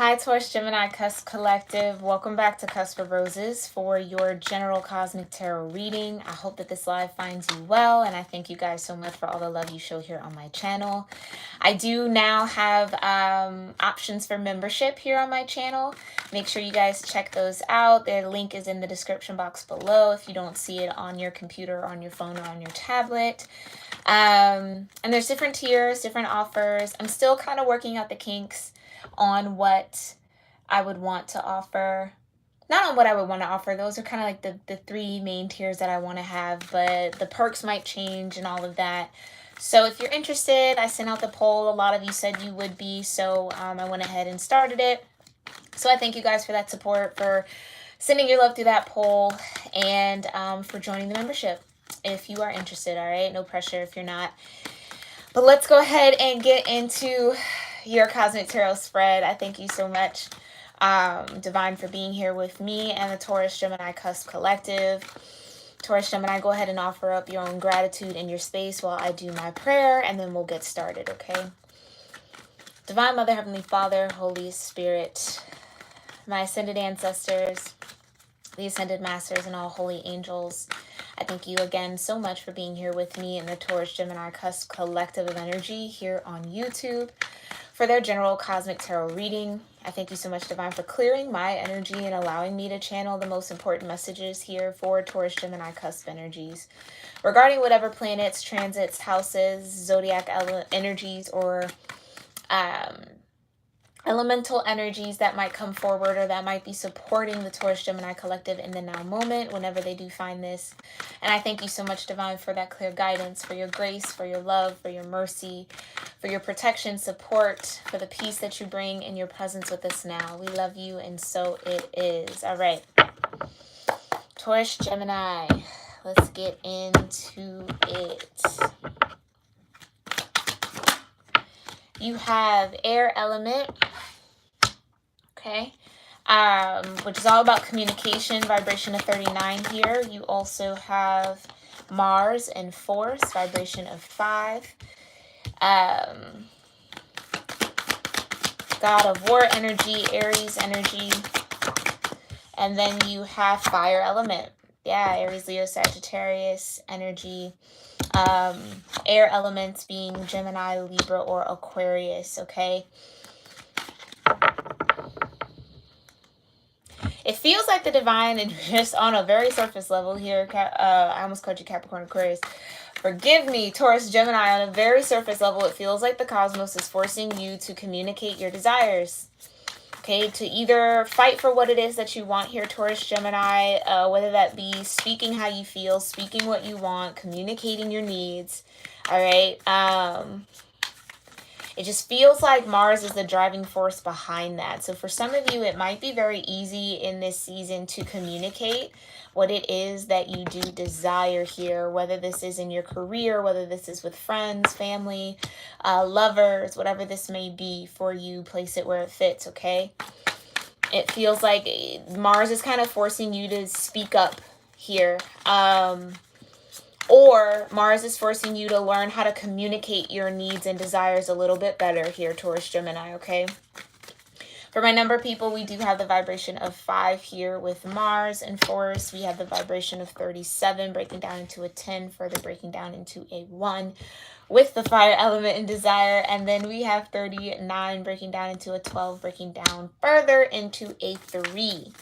Hi, Taurus-Gemini Cusp Collective. Welcome back to Cusp of Roses for your general cosmic tarot reading. I hope that this live finds you well, and I thank you guys so much for all the love you show here on my channel. I do now have options for membership here on my channel. Make sure you guys check those out. Their link is in the description box below if you don't see it on your computer, or on your phone, or on your tablet. And there's different tiers, different offers. I'm still kind of working out the kinks on what I would want to offer. Not on what I would want to offer. Those are kind of like the three main tiers that I want to have, but the perks might change and all of that. So if you're interested, I sent out the poll. A lot of you said you would be, so I went ahead and started it. So I thank you guys for that support, for sending your love through that poll, and for joining the membership if you are interested. All right, no pressure if you're not. But let's go ahead and get into your Cosmic Tarot spread. I thank you so much, Divine, for being here with me and the Taurus-Gemini Cusp Collective. Taurus-Gemini, go ahead and offer up your own gratitude in your space while I do my prayer, and then we'll get started, okay? Divine Mother, Heavenly Father, Holy Spirit, my ascended ancestors, the ascended masters, and all holy angels, I thank you again so much for being here with me in the Taurus-Gemini Cusp Collective of Energy here on YouTube for their general cosmic tarot reading. I thank you so much, Divine, for clearing my energy and allowing me to channel the most important messages here for Taurus-Gemini Cusp energies regarding whatever planets, transits, houses, zodiac energies, or elemental energies that might come forward or that might be supporting the Taurus-Gemini collective in the now moment whenever they do find this. And I thank you so much, Divine, for that clear guidance, for your grace, for your love, for your mercy, for your protection, support, for the peace that you bring in your presence with us now. We love you, and so it is. All right. Taurus-Gemini, let's get into it. You have air element, okay, which is all about communication, vibration of 39 here. You also have Mars and force, vibration of 5. God of War energy, Aries energy. And then you have fire element. Yeah, Aries, Leo, Sagittarius energy. Air elements being Gemini, Libra, or Aquarius, okay? It feels like the Divine, and just on a very surface level here, I almost called you Capricorn, Aquarius. Forgive me, Taurus, Gemini, on a very surface level, it feels like the cosmos is forcing you to communicate your desires. Okay, to either fight for what it is that you want here, Taurus, Gemini, whether that be speaking how you feel, speaking what you want, communicating your needs, all right? It just feels like Mars is the driving force behind that. So for some of you, it might be very easy in this season to communicate what it is that you do desire here, whether this is in your career, whether this is with friends, family, lovers, whatever this may be for you, place it where it fits, okay? It feels like Mars is kind of forcing you to speak up here. Or Mars is forcing you to learn how to communicate your needs and desires a little bit better here, Taurus, Gemini, okay? For my number people, we do have the vibration of 5 here with Mars and force. We have the vibration of 37 breaking down into a 10, further breaking down into a 1 with the fire element and desire. And then we have 39 breaking down into a 12, breaking down further into a 3.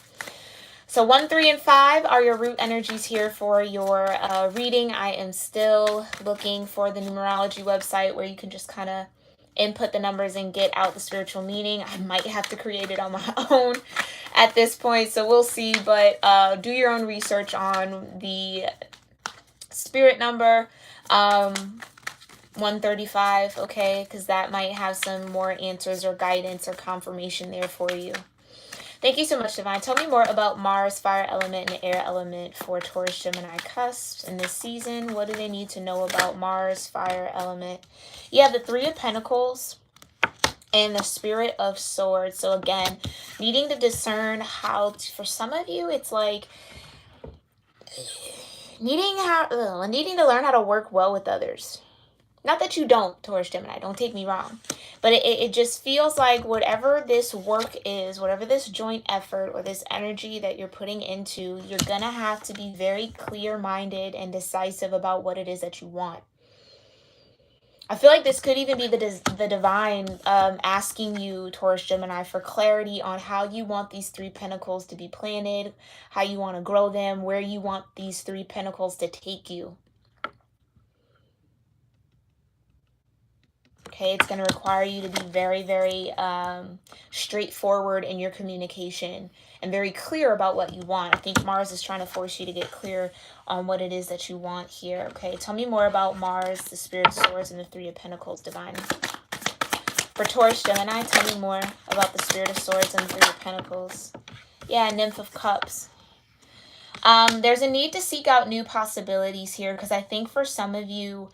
So 1, 3, and 5 are your root energies here for your reading. I am still looking for the numerology website where you can just kind of input the numbers and get out the spiritual meaning. I might have to create it on my own at this point, so we'll see. But do your own research on the spirit number 135, okay? Because that might have some more answers or guidance or confirmation there for you. Thank you so much, Divine. Tell me more about Mars, fire element, and air element for Taurus, Gemini cusps in this season. What do they need to know about Mars, fire element? You have the 3 of Pentacles and the Spirit of Swords. So again, needing to discern how to, for some of you, it's like needing to learn how to work well with others. Not that you don't, Taurus Gemini, don't take me wrong. But it just feels like whatever this work is, whatever this joint effort or this energy that you're putting into, you're going to have to be very clear-minded and decisive about what it is that you want. I feel like this could even be the divine asking you, Taurus Gemini, for clarity on how you want these 3 pentacles to be planted, how you want to grow them, where you want these 3 pentacles to take you. Okay, it's going to require you to be very, very straightforward in your communication and very clear about what you want. I think Mars is trying to force you to get clear on what it is that you want here. Okay, tell me more about Mars, the Spirit of Swords, and the 3 of Pentacles, Divine. For Taurus Gemini, tell me more about the Spirit of Swords and the 3 of Pentacles. Yeah, Nymph of Cups. There's a need to seek out new possibilities here because I think for some of you,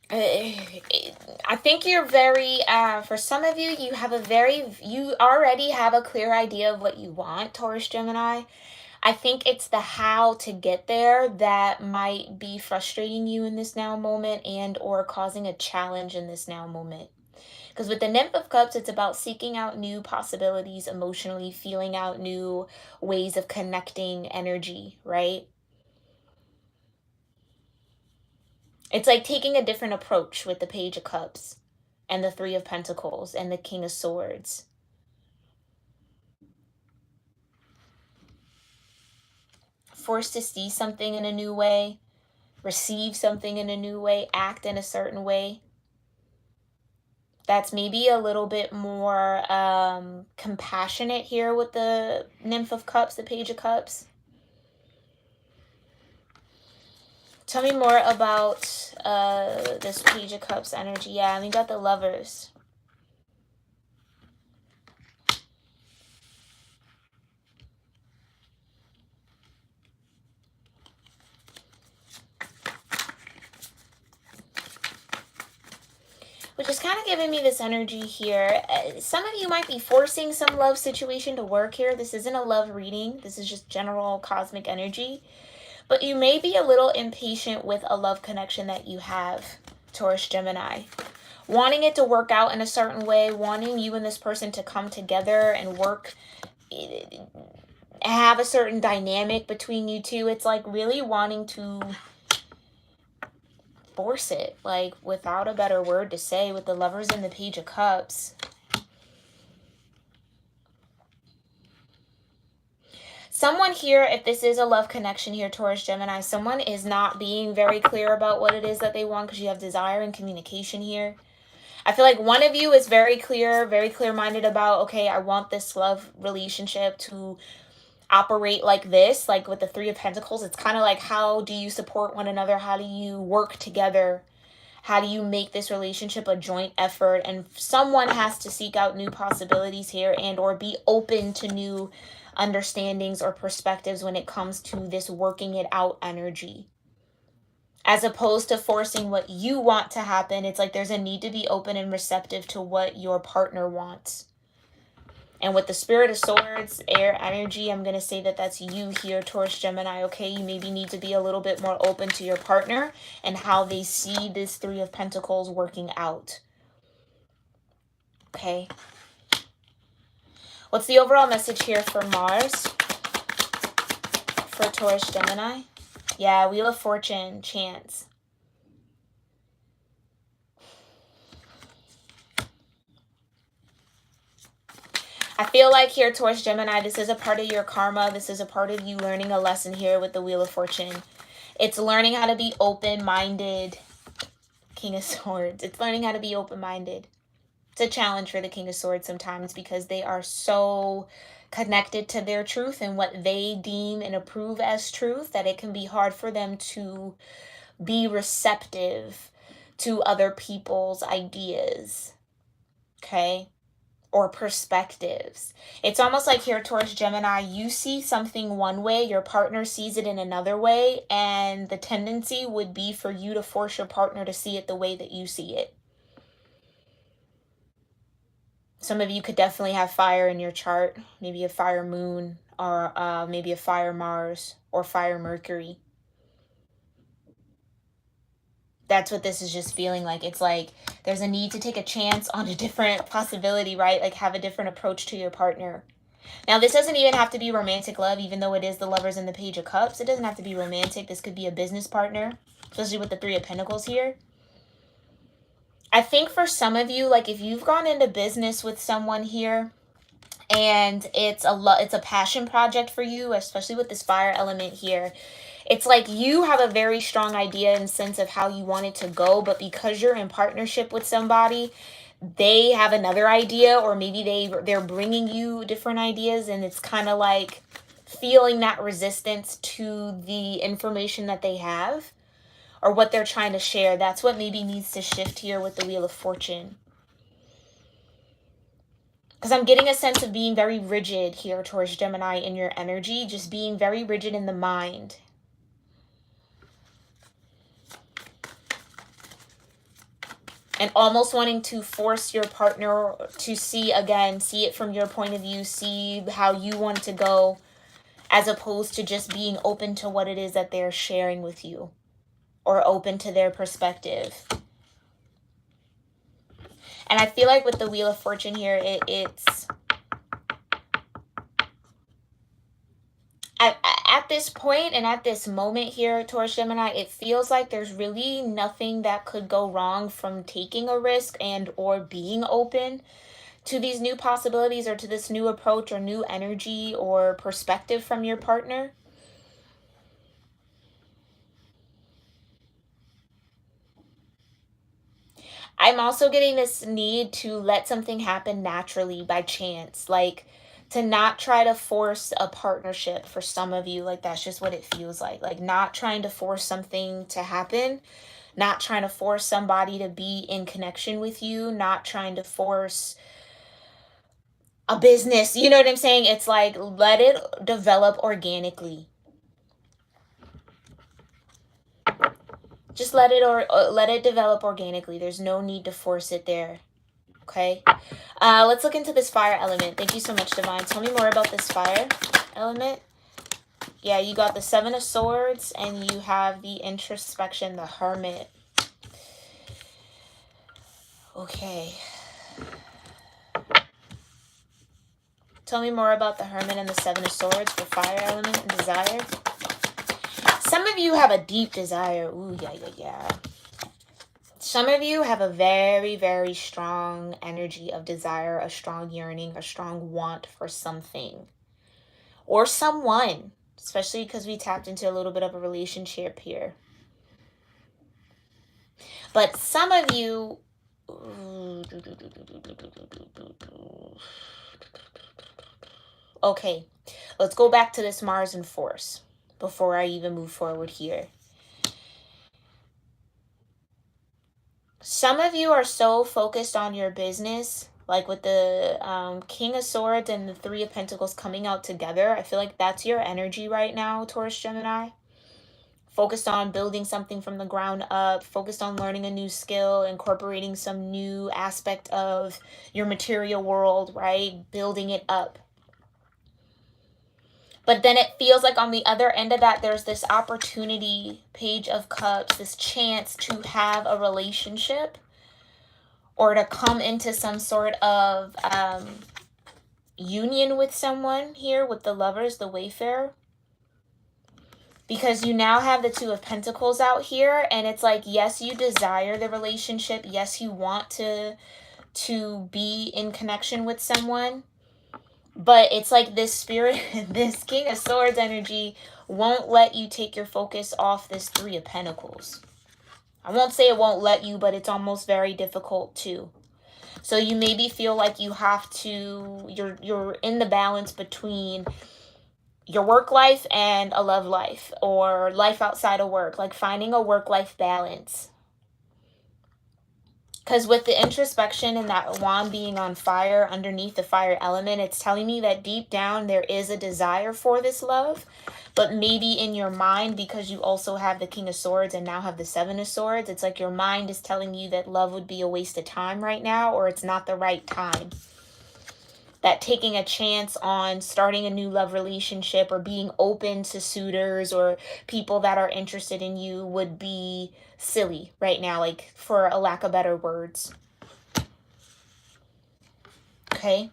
I think you're very, for some of you, you already have a clear idea of what you want, Taurus Gemini. I think it's the how to get there that might be frustrating you in this now moment and or causing a challenge in this now moment. Because with the Nymph of Cups, it's about seeking out new possibilities emotionally, feeling out new ways of connecting energy, right? It's like taking a different approach with the Page of Cups and the 3 of Pentacles and the King of Swords. Forced to see something in a new way, receive something in a new way, act in a certain way. That's maybe a little bit more compassionate here with the Nymph of Cups, the Page of Cups. Tell me more about this Page of Cups energy. Yeah, we got the Lovers. Which is kind of giving me this energy here. Some of you might be forcing some love situation to work here. This isn't a love reading. This is just general cosmic energy. But you may be a little impatient with a love connection that you have, Taurus Gemini. Wanting it to work out in a certain way, wanting you and this person to come together and work, have a certain dynamic between you two. It's like really wanting to force it, like without a better word to say, with the Lovers and the Page of Cups. Someone here, if this is a love connection here, Taurus Gemini, someone is not being very clear about what it is that they want because you have desire and communication here. I feel like one of you is very clear-minded about, okay, I want this love relationship to operate like this, like with the 3 of Pentacles. It's kind of like, how do you support one another? How do you work together? How do you make this relationship a joint effort? And someone has to seek out new possibilities here and or be open to new understandings or perspectives when it comes to this working it out energy. As opposed to forcing what you want to happen, it's like there's a need to be open and receptive to what your partner wants. And with the Spirit of Swords, air energy, I'm going to say that that's you here, Taurus Gemini, okay? You maybe need to be a little bit more open to your partner and how they see this 3 of Pentacles working out. Okay? What's the overall message here for Mars? For Taurus Gemini? Yeah, Wheel of Fortune, chance. I feel like here, Taurus Gemini, this is a part of your karma. This is a part of you learning a lesson here with the Wheel of Fortune. It's learning how to be open-minded. King of Swords. It's learning how to be open-minded. It's a challenge for the King of Swords sometimes because they are so connected to their truth and what they deem and approve as truth that it can be hard for them to be receptive to other people's ideas. Okay? Or perspectives. It's almost like here, Taurus Gemini, you see something one way, your partner sees it in another way, and the tendency would be for you to force your partner to see it the way that you see it. Some of you could definitely have fire in your chart, maybe a fire moon, or maybe a fire Mars or fire Mercury. That's what this is just feeling like. It's like there's a need to take a chance on a different possibility, right? Like have a different approach to your partner. Now, this doesn't even have to be romantic love, even though it is the Lovers and the Page of Cups. It doesn't have to be romantic. This could be a business partner, especially with the Three of Pentacles here. I think for some of you, like if you've gone into business with someone here and it's a passion project for you, especially with this fire element here, it's like you have a very strong idea and sense of how you want it to go, but because you're in partnership with somebody, they have another idea, or maybe they're bringing you different ideas, and it's kind of like feeling that resistance to the information that they have or what they're trying to share. That's what maybe needs to shift here with the Wheel of Fortune. Because I'm getting a sense of being very rigid here, Taurus Gemini, in your energy, just being very rigid in the mind. And almost wanting to force your partner to see it from your point of view, see how you want to go, as opposed to just being open to what it is that they're sharing with you, or open to their perspective. And I feel like with the Wheel of Fortune here, it's at this point and at this moment here, Taurus Gemini, it feels like there's really nothing that could go wrong from taking a risk and or being open to these new possibilities, or to this new approach or new energy or perspective from your partner. I'm also getting this need to let something happen naturally by chance, like to not try to force a partnership for some of you. Like that's just what it feels like not trying to force something to happen, not trying to force somebody to be in connection with you, not trying to force a business. You know what I'm saying? It's like let it develop organically. Just let it develop organically. There's no need to force it there. Okay, let's look into this fire element. Thank you so much, Divine. Tell me more about this fire element. Yeah, you got the Seven of Swords and you have the introspection, the Hermit. Okay. Tell me more about the Hermit and the Seven of Swords for fire element and desire. Some of you have a deep desire. Ooh, yeah. Some of you have a very, very strong energy of desire, a strong yearning, a strong want for something or someone, especially because we tapped into a little bit of a relationship here. But some of you... Okay, let's go back to this Mars in Force before I even move forward here. Some of you are so focused on your business, like with the King of Swords and the Three of Pentacles coming out together. I feel like that's your energy right now, Taurus Gemini. Focused on building something from the ground up, focused on learning a new skill, incorporating some new aspect of your material world, right? Building it up. But then it feels like on the other end of that, there's this opportunity, Page of Cups, this chance to have a relationship or to come into some sort of union with someone here with the Lovers, the Wayfarer. Because you now have the Two of Pentacles out here, and it's like, yes, you desire the relationship. Yes, you want to be in connection with someone. But it's like this spirit, this King of Swords energy won't let you take your focus off this Three of Pentacles. I won't say it won't let you, but it's almost very difficult too. So you maybe feel like you have to, you're in the balance between your work life and a love life, or life outside of work, like finding a work-life balance. Because with the introspection and that wand being on fire underneath the fire element, it's telling me that deep down there is a desire for this love. But maybe in your mind, because you also have the King of Swords and now have the Seven of Swords, it's like your mind is telling you that love would be a waste of time right now, or it's not the right time. that taking a chance on starting a new love relationship or being open to suitors or people that are interested in you would be silly right now, like for a lack of better words. Okay.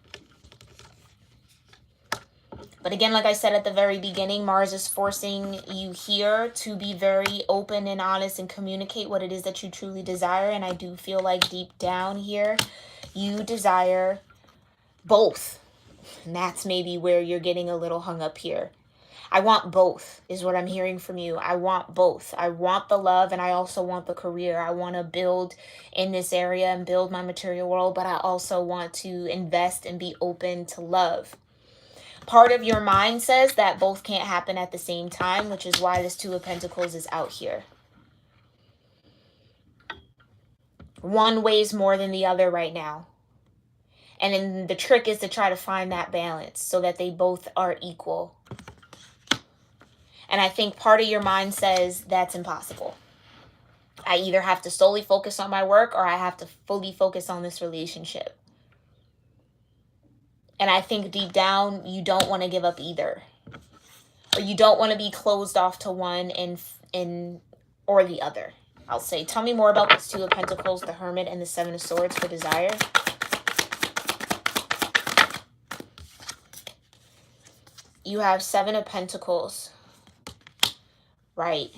But again, like I said at the very beginning, Mars is forcing you here to be very open and honest and communicate what it is that you truly desire. And I do feel like deep down here, you desire both. And that's maybe where you're getting a little hung up here. I want both is what I'm hearing from you. I want both. I want the love and I also want the career. I want to build in this area and build my material world, but I also want to invest and be open to love. Part of your mind says that both can't happen at the same time, which is why this Two of Pentacles is out here. One weighs more than the other right now. And then the trick is to try to find that balance so that they both are equal. And I think part of your mind says that's impossible. I either have to solely focus on my work or I have to fully focus on this relationship. And I think deep down, you don't want to give up either. Or you don't want to be closed off to one and or the other. I'll say, tell me more about this Two of Pentacles, the Hermit, and the Seven of Swords for desire. You have Seven of Pentacles. Right.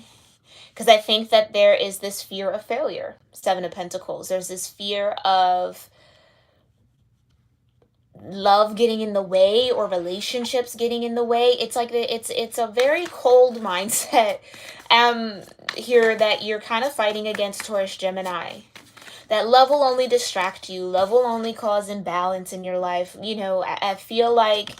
Because I think that there is this fear of failure. Seven of Pentacles. There's this fear of love getting in the way or relationships getting in the way. It's like it's a very cold mindset here that you're kind of fighting against, Taurus-Gemini. That love will only distract you. Love will only cause imbalance in your life. You know, I feel like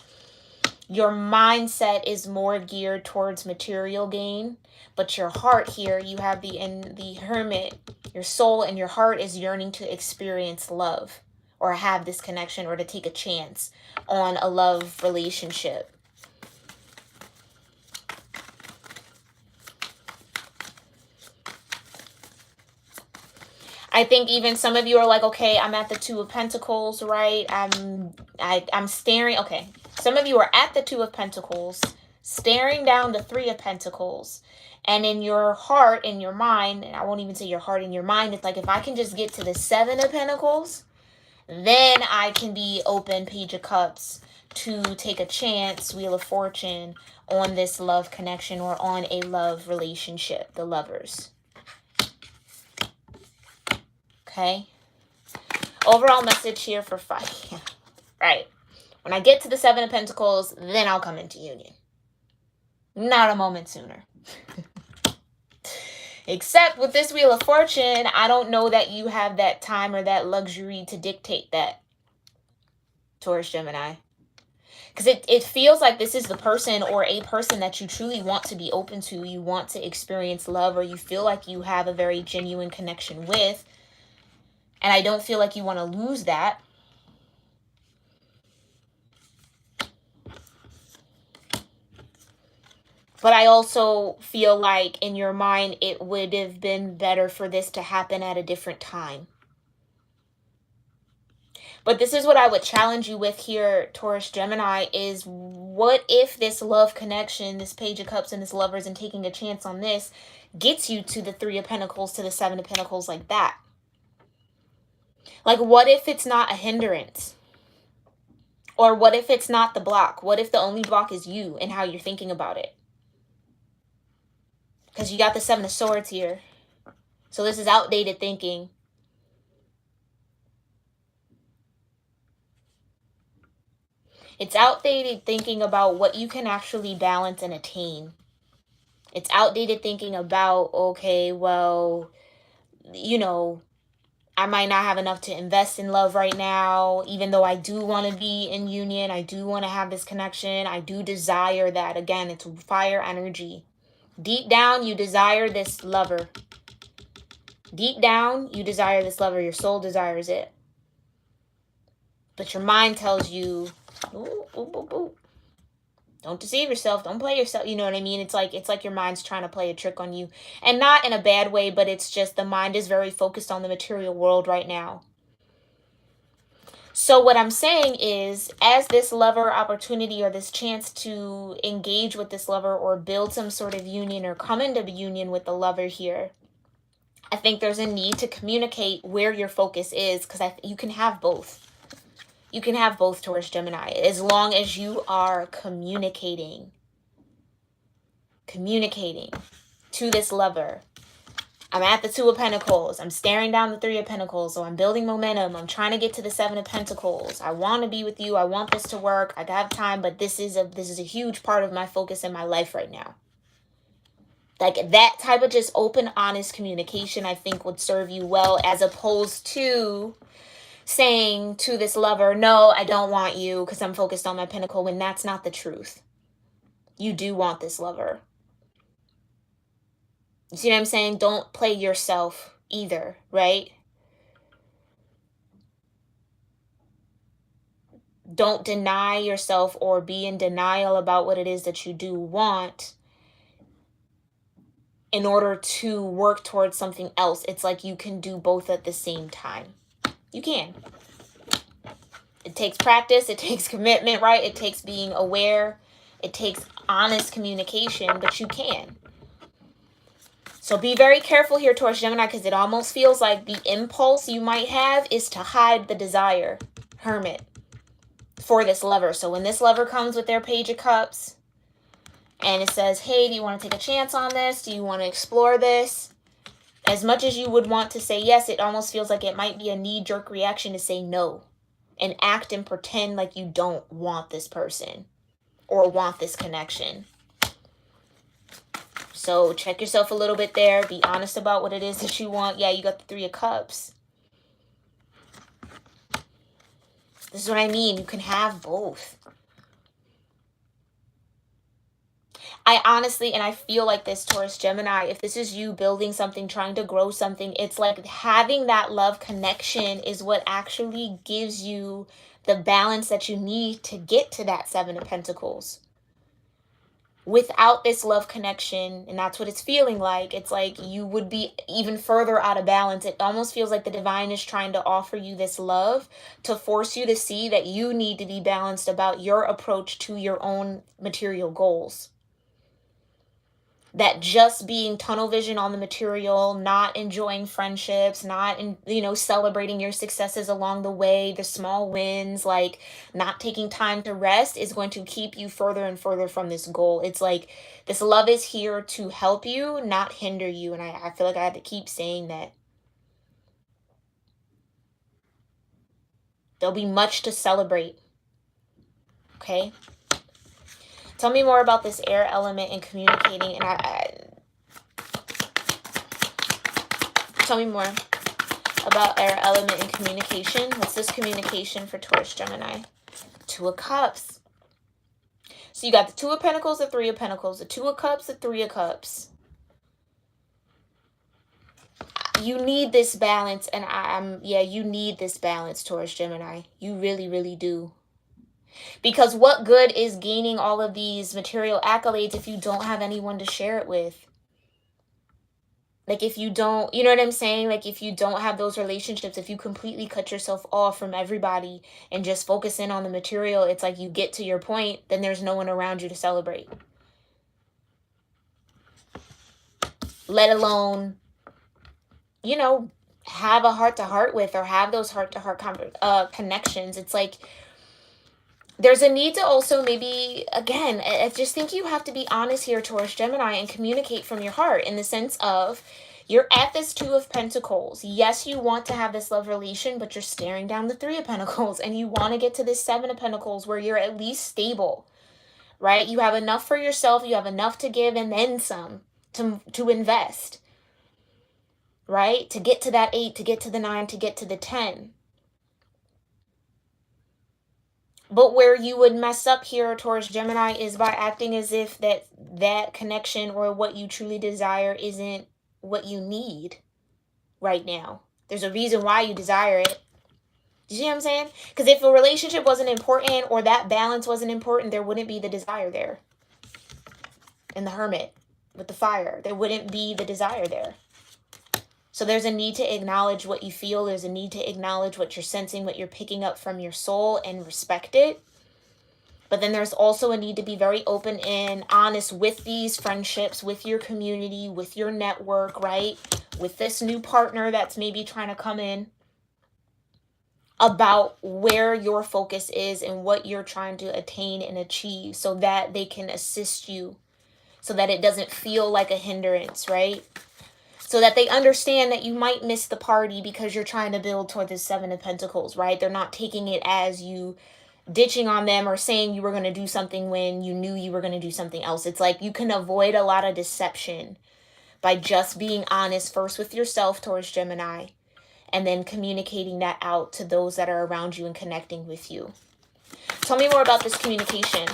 your mindset is more geared towards material gain, but your heart here, you have the Hermit, your soul and your heart is yearning to experience love or have this connection or to take a chance on a love relationship. I think even some of you are like, okay, I'm at the Two of Pentacles, right? I'm staring. Okay, some of you are at the Two of Pentacles, staring down the Three of Pentacles. And in your heart, in your mind, and I won't even say your heart, in your mind, it's like, if I can just get to the Seven of Pentacles, then I can be open, Page of Cups, to take a chance, Wheel of Fortune, on this love connection or on a love relationship, the lovers. Okay. Overall message here for fire. Right. When I get to the Seven of Pentacles, then I'll come into union. Not a moment sooner. Except with this Wheel of Fortune, I don't know that you have that time or that luxury to dictate that, Taurus-Gemini. Because it feels like this is the person or a person that you truly want to be open to. You want to experience love, or you feel like you have a very genuine connection with. And I don't feel like you want to lose that. But I also feel like in your mind, it would have been better for this to happen at a different time. But this is what I would challenge you with here, Taurus-Gemini, is what if this love connection, this Page of Cups and this Lovers and taking a chance on this gets you to the Three of Pentacles, to the Seven of Pentacles like that? Like, what if it's not a hindrance? Or what if it's not the block? What if the only block is you and how you're thinking about it? Because you got the Seven of Swords here. So this is outdated thinking. It's outdated thinking about what you can actually balance and attain. It's outdated thinking about, okay, well, you know, I might not have enough to invest in love right now, even though I do want to be in union. I do want to have this connection. I do desire that. Again, it's fire energy. Deep down, you desire this lover. Deep down, you desire this lover. Your soul desires it. But your mind tells you, ooh, ooh, ooh, ooh. Don't deceive yourself. Don't play yourself. You know what I mean? It's like your mind's trying to play a trick on you. And not in a bad way, but it's just the mind is very focused on the material world right now. So what I'm saying is, as this lover opportunity or this chance to engage with this lover or build some sort of union or come into union with the lover here, I think there's a need to communicate where your focus is, because you can have both. You can have both, Taurus Gemini, as long as you are communicating to this lover. I'm at the 2 of Pentacles. I'm staring down the 3 of Pentacles. So I'm building momentum. I'm trying to get to the 7 of Pentacles. I want to be with you. I want this to work. I have time, but this is a huge part of my focus in my life right now. Like that type of just open, honest communication, I think would serve you well, as opposed to saying to this lover, no, I don't want you because I'm focused on my pentacle, when that's not the truth. You do want this lover. You see what I'm saying? Don't play yourself either, right? Don't deny yourself or be in denial about what it is that you do want in order to work towards something else. It's like you can do both at the same time. You can. It takes practice. It takes commitment, right? It takes being aware. It takes honest communication, but you can. So be very careful here, Taurus Gemini, because it almost feels like the impulse you might have is to hide the desire, Hermit, for this lover. So when this lover comes with their Page of Cups and it says, hey, do you want to take a chance on this? Do you want to explore this? As much as you would want to say yes, it almost feels like it might be a knee-jerk reaction to say no and act and pretend like you don't want this person or want this connection. So check yourself a little bit there. Be honest about what it is that you want. Yeah, you got the 3 of Cups. This is what I mean. You can have both. I honestly, and I feel like this, Taurus Gemini, if this is you building something, trying to grow something, it's like having that love connection is what actually gives you the balance that you need to get to that 7 of Pentacles. Without this love connection, and that's what it's feeling like, it's like you would be even further out of balance. It almost feels like the divine is trying to offer you this love to force you to see that you need to be balanced about your approach to your own material goals. That just being tunnel vision on the material, not enjoying friendships, not celebrating your successes along the way, the small wins, like not taking time to rest, is going to keep you further and further from this goal. It's like this love is here to help you, not hinder you. And I feel like I had to keep saying that. There'll be much to celebrate. Okay? Tell me more about this air element and communicating. And tell me more about air element and communication. What's this communication for Taurus Gemini? 2 of Cups. So you got the 2 of Pentacles, the 3 of Pentacles, the 2 of Cups, the 3 of Cups. You need this balance, and you need this balance, Taurus Gemini. You really, really do. Because what good is gaining all of these material accolades if you don't have anyone to share it with? Like if you don't, you know what I'm saying? Like if you don't have those relationships, if you completely cut yourself off from everybody and just focus in on the material, it's like you get to your point, then there's no one around you to celebrate. Let alone, have a heart-to-heart with, or have those heart-to-heart connections. It's like there's a need to also maybe, again, I just think you have to be honest here, Taurus Gemini, and communicate from your heart in the sense of you're at this 2 of Pentacles. Yes, you want to have this love relation, but you're staring down the 3 of Pentacles, and you want to get to this 7 of Pentacles where you're at least stable, right? You have enough for yourself, you have enough to give, and then some to invest, right? To get to that 8, to get to the 9, to get to the 10. But where you would mess up here, Taurus Gemini, is by acting as if that connection or what you truly desire isn't what you need right now. There's a reason why you desire it. Do you see what I'm saying? Because if a relationship wasn't important or that balance wasn't important, there wouldn't be the desire there. In the Hermit with the fire, there wouldn't be the desire there. So there's a need to acknowledge what you feel. There's a need to acknowledge what you're sensing, what you're picking up from your soul, and respect it. But then there's also a need to be very open and honest with these friendships, with your community, with your network, right? With this new partner that's maybe trying to come in, about where your focus is and what you're trying to attain and achieve, so that they can assist you, so that it doesn't feel like a hindrance, right? So that they understand that you might miss the party because you're trying to build toward the Seven of Pentacles, right? They're not taking it as you ditching on them or saying you were going to do something when you knew you were going to do something else. It's like you can avoid a lot of deception by just being honest first with yourself, Taurus-Gemini, and then communicating that out to those that are around you and connecting with you. Tell me more about this communication.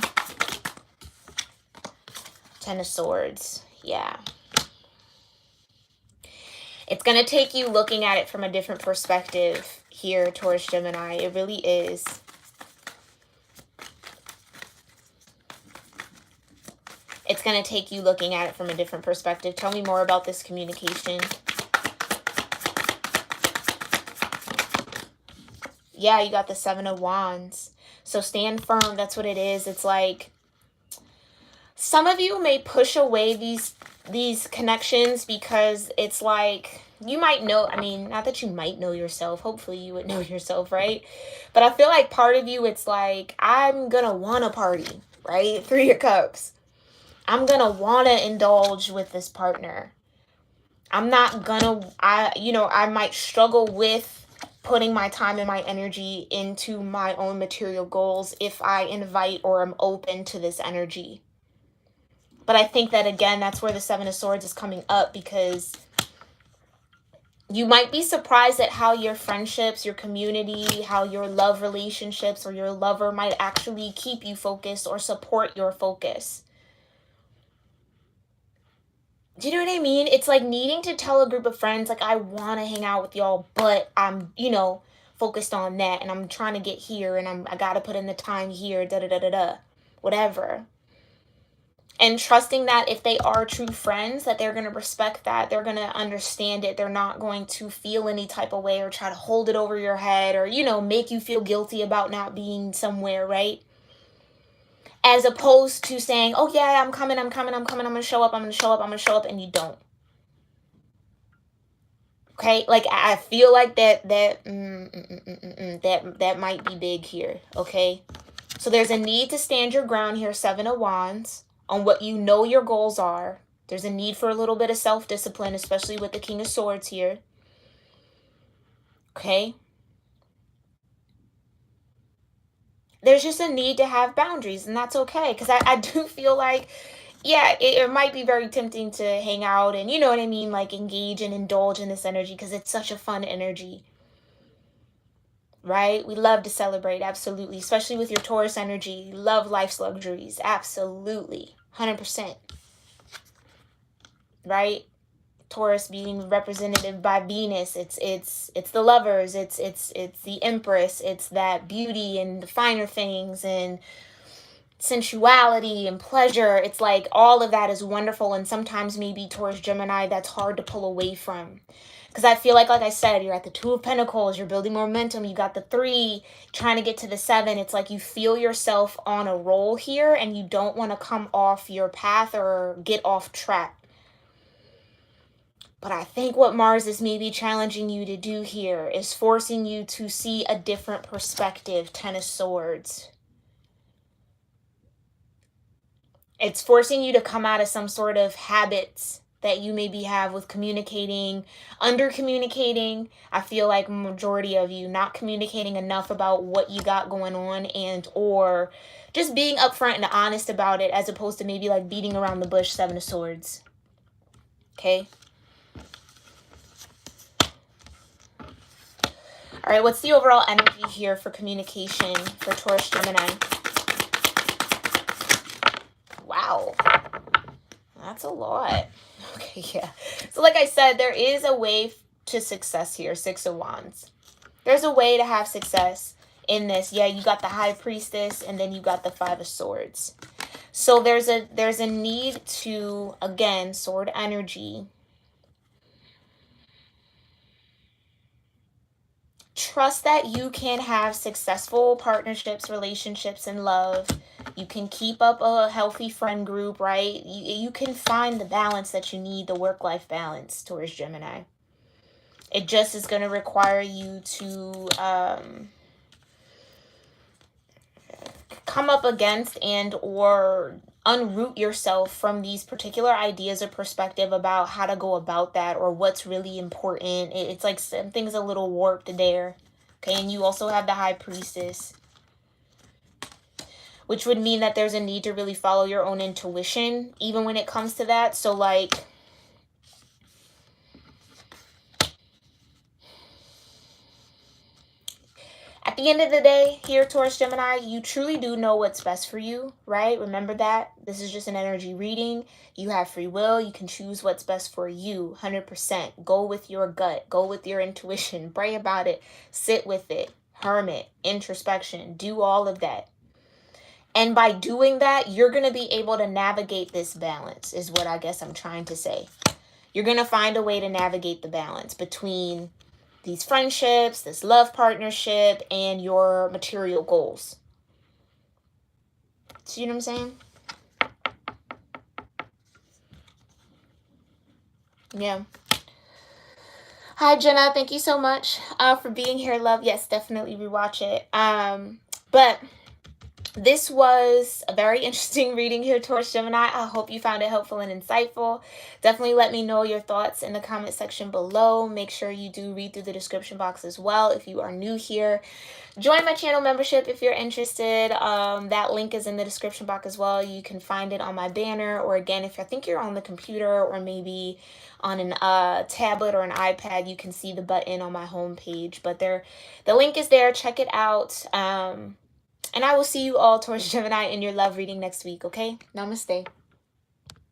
Ten of Swords. Yeah. It's going to take you looking at it from a different perspective here, Taurus-Gemini. It really is. It's going to take you looking at it from a different perspective. Tell me more about this communication. Yeah, you got the Seven of Wands. So stand firm. That's what it is. It's like some of you may push away these connections because it's like you might know, I mean, not that you might know yourself. Hopefully you would know yourself, right? But I feel like part of you, it's like, I'm going to want to party, right? Three of Cups. I'm going to want to indulge with this partner. I'm not going to, I might struggle with putting my time and my energy into my own material goals if I invite or am open to this energy. But I think that, again, that's where the Seven of Swords is coming up, because you might be surprised at how your friendships, your community, how your love relationships or your lover might actually keep you focused or support your focus. Do you know what I mean? It's like needing to tell a group of friends, like, I want to hang out with y'all, but I'm, focused on that, and I'm trying to get here, and I got to put in the time here, whatever. And trusting that if they are true friends, that they're going to respect that. They're going to understand it. They're not going to feel any type of way or try to hold it over your head or, make you feel guilty about not being somewhere, right? As opposed to saying, oh yeah, I'm coming, I'm going to show up, and you don't. Okay? Like, I feel like that might be big here, okay? So there's a need to stand your ground here, Seven of Wands, on what you know your goals are. There's a need for a little bit of self-discipline, especially with the King of Swords here. Okay? There's just a need to have boundaries, and that's okay. Because I do feel like, yeah, it might be very tempting to hang out and, you know what I mean, like engage and indulge in this energy because it's such a fun energy. Right? We love to celebrate, absolutely. Especially with your Taurus energy. Love life's luxuries, absolutely. 100%. Right? Taurus being representative by Venus. It's the lovers. It's the Empress. It's that beauty and the finer things and sensuality and pleasure. It's like all of that is wonderful, and sometimes maybe Taurus-Gemini, that's hard to pull away from. Because I feel like I said, you're at the Two of Pentacles, you're building momentum, you got the 3, trying to get to the 7. It's like you feel yourself on a roll here, and you don't want to come off your path or get off track. But I think what Mars is maybe challenging you to do here is forcing you to see a different perspective, Ten of Swords. It's forcing you to come out of some sort of habits that you maybe have with communicating, under communicating. I feel like majority of you not communicating enough about what you got going on, and or just being upfront and honest about it, as opposed to maybe like beating around the bush, Seven of Swords. Okay. All right, what's the overall energy here for communication for Taurus-Gemini? Wow. That's a lot. Okay, yeah. So like I said, there is a way to success here, Six of Wands. There's a way to have success in this. Yeah, you got the High Priestess, and then you got the Five of Swords. So there's a need to, again, sword energy. Trust that you can have successful partnerships, relationships, and love. You can keep up a healthy friend group, right? You can find the balance that you need, the work-life balance, Taurus-Gemini. It just is going to require you to come up against and or unroot yourself from these particular ideas or perspective about how to go about that or what's really important. It's like something's a little warped there. Okay, and you also have the High Priestess, which would mean that there's a need to really follow your own intuition even when it comes to that. So like, at the end of the day, here, Taurus Gemini, you truly do know what's best for you, right? Remember that. This is just an energy reading. You have free will. You can choose what's best for you, 100%. Go with your gut. Go with your intuition. Pray about it. Sit with it. Hermit, introspection. Do all of that. And by doing that, you're going to be able to navigate this balance, is what I guess I'm trying to say. You're going to find a way to navigate the balance between these friendships, this love partnership, and your material goals. See what I'm saying? Yeah. Hi, Jenna. Thank you so much for being here, love. Yes, definitely rewatch it. But this was a very interesting reading here, Taurus Gemini. I hope you found it helpful and insightful. Definitely let me know your thoughts in the comment section below. Make sure you do read through the description box as well if you are new here. Join my channel membership if you're interested. That link is in the description box as well. You can find it on my banner, or again, if I think you're on the computer or maybe on an tablet or an iPad, you can see the button on my homepage. But the link is there. Check it out. And I will see you all, Taurus Gemini, in your love reading next week, okay? Namaste.